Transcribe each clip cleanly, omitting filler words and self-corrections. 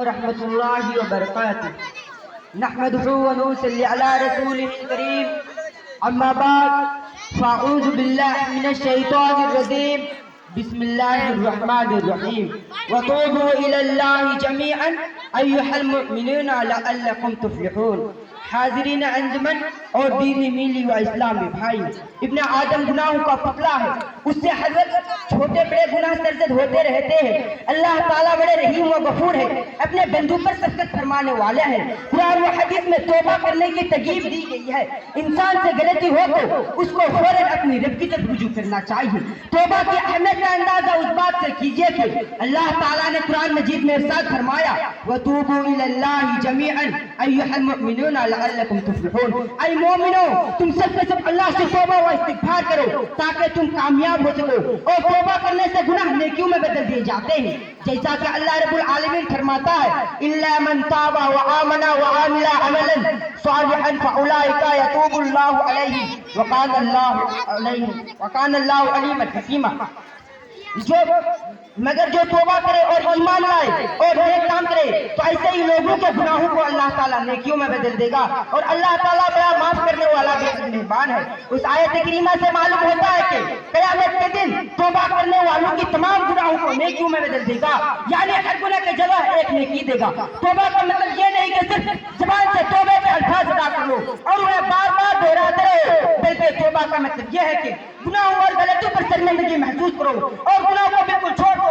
ورحمة الله وبركاته. نحمده ونصلي على رسوله الكريم. أما بعد فأعوذ بالله من الشيطان الرجيم. بسم الله الرحمن الرحيم. وتوبوا إلى الله جميعا أيها المؤمنون لعلكم تفلحون. حاضرین انجمن اور دینی میلی و اسلامی بھائی، ابن آدم گناہوں کا پتلا ہے، اس سے حضرت چھوٹے بڑے گناہ سرزد ہوتے رہتے ہیں۔ اللہ تعالیٰ بڑے رحیم و غفور ہے، اپنے بندوں پر سخت فرمانے والا ہے۔ قرآن و حدیث میں توبہ کرنے کی ترغیب دی گئی ہے۔ انسان سے غلطی ہو تو اس کو فوراً اپنی رب کی طرف رجوع کرنا چاہیے۔ توبہ کی اہمیت کا اندازہ اس بات سے کیجئے کہ اللہ تعالیٰ نے قرآن مجید میں ارشاد فرمایا وَتُوبُوا إِلَى اللَّهِ جَمِيعًا أَيُّهَا الْمُؤْمِنُونَ لَعَلَّكُمْ تُفْلِحُونَ۔ اے مومنو، تم سب کے سب اللہ سے توبہ و استغفار کرو تاکہ تم کامیاب ہو سکو، اور توبہ کرنے سے گناہ نیکیوں میں بدل دیے جاتے ہیں، جیسا کہ اللہ رب العالمین فرماتا ہے إِلَّا مَنْ تَابَ وَآمَنَ وَعَمِلَ عَمَلًا صَالِحًا فَأُولَٰئِكَ يَتُوبُ اللَّهُ عَلَيْهِمْ وَكَانَ اللَّهُ عَلِيمًا حَكِيمًا۔ مگر جو توبہ کرے اور ایمان لائے اور نیک کام کرے تو ایسے ہی لوگوں کے گناہوں کو اللہ تعالیٰ نیکیوں میں بدل دے گا، اور اللہ تعالیٰ بڑا معاف کرنے والا بھی مہربان ہے۔ اس آیت کریمہ سے معلوم ہوتا ہے کہ قیامت کے دن توبہ کرنے والوں کی تمام گناہوں کو نیکیوں میں بدل دے گا، یعنی ہر گناہ کی جگہ ایک نیکی دے گا۔ توبہ کا مطلب یہ نہیں کہ صرف زبان سے توبہ کے الفاظ ادا کر لو اور انہیں بار بار دہراتے رہو، بلکہ توبہ کا مطلب یہ ہے کہ گناہوں اور غلطیوں پر شرمندگی محسوس کرو اور گناہوں کو بالکل چھوڑ دو،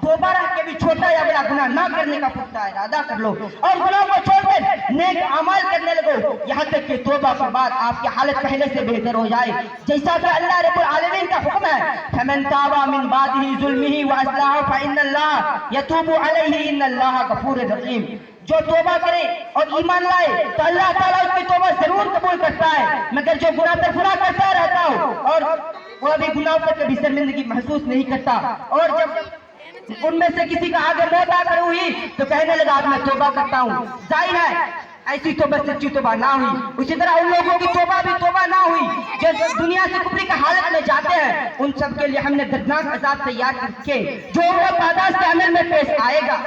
دوبارہ کبھی چھوٹا یا بڑا گناہ نہ کرنے کا پختہ ارادہ کر لو اور گناہوں کو چھوڑ کر نیک اعمال کرنے لگو، یہاں تک کہ توبہ کے بعد آپ کی حالت پہلے سے بہتر ہو جائے، جیسا کہ اللہ رب العالمین کا حکم ہے فَمَنْ تَابَ مِنْ بَعْدِهِ ظُلْمِهِ وَأَصْلَحَ فَإِنَّ اللَّهَ يَتُوبُ عَلَيْهِ إِنَّ اللَّهَ غَفُورٌ رَحِيمٌ۔ جو توبہ کرے اور ایمان لائے تو اللہ تعالیٰ اس کی توبہ ضرور قبول کرتا ہے، مگر جو گناہ پر گناہ کرتا رہتا ہو اور وہ ابھی گناہ پر کبھی شرمندگی محسوس نہیں کرتا، اور جب ان میں سے کسی کا آگے موت آ کر ہوئی تو کہنے لگا میں توبہ کرتا ہوں، ظاہر ہے ایسی توبہ سچی توبہ نہ ہوئی۔ اسی طرح ان لوگوں کی توبہ بھی توبہ نہ ہوئی جو دنیا سے کفر کی حالت میں جاتے ہیں، ان سب کے لیے ہم نے دردناک عذاب تیار کر کے جو وہ پاداش کے عمل میں پیش آئے گا۔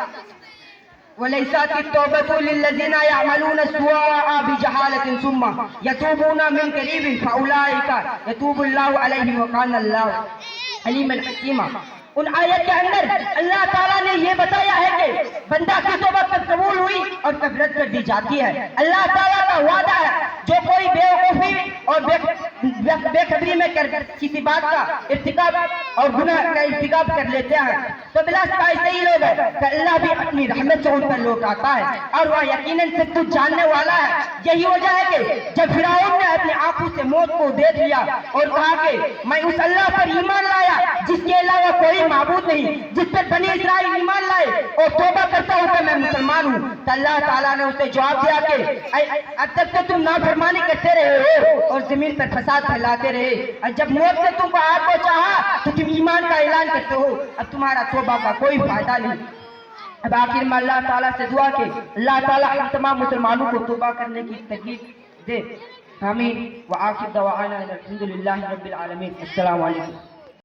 وَلَيْسَتِ التَّوْبَةُ لِلَّذِينَ يَعْمَلُونَ السُّوءَ بِجَهَالَةٍ ثُمَّ يَتُوبُونَ مِنْ قَرِيبٍ فَأُولَٰئِكَ يَتُوبُ اللَّهُ عَلَيْهِمْ وَكَانَ اللَّهُ عَلِيمًا حَكِيمًا۔ ان آیت کے اندر اللہ تعالیٰ نے یہ بتایا ہے کہ بندہ کی توبہ کب قبول ہوئی اور کب رد کر دی جاتی ہے۔ اللہ تعالیٰ کا وعدہ ہے جو کوئی بے وقوفی اور بے خبری میں کسی بات کا ارتکاب اور گناہ کا ارتکاب کر لیتے ہیں تو بلا شک ایسے ہی لوگ ہیں کہ اللہ بھی اپنی رحمت سے ان پر لوٹ آتا ہے، اور وہ یقیناً سب کچھ جاننے والا ہے۔ یہی وجہ ہے کہ جب فرعون نے اپنی آنکھوں سے موت کو دیکھ لیا اور کہا کہ میں اس اللہ پر ایمان لایا جس کے علاوہ کوئی معبود نہیں، جس پر بنی اسرائیل ایمان لائے، اور توبہ کرتا ہوں کہ میں مسلمان ہوں، تو اللہ تعالیٰ نے اسے جواب دیا کہ اب تک تو تم نافرمانی کرتے رہے ہو اور زمین پر فساد پھیلاتے رہے، اور جب موت سے تم کو ہاتھ کو چاہا تو تم ایمان کا اعلان کرتے ہو، اب تمہارا توبہ کا کوئی فائدہ نہیں۔ اب آخر میں اللہ تعالیٰ سے دعا کہ اللہ تعالیٰ ہم تمام مسلمانوں کو توبہ کرنے کی ترغیب دے، آمین۔ وآخر دعوانا الحمدللہ رب العالمین۔ السلام علیکم۔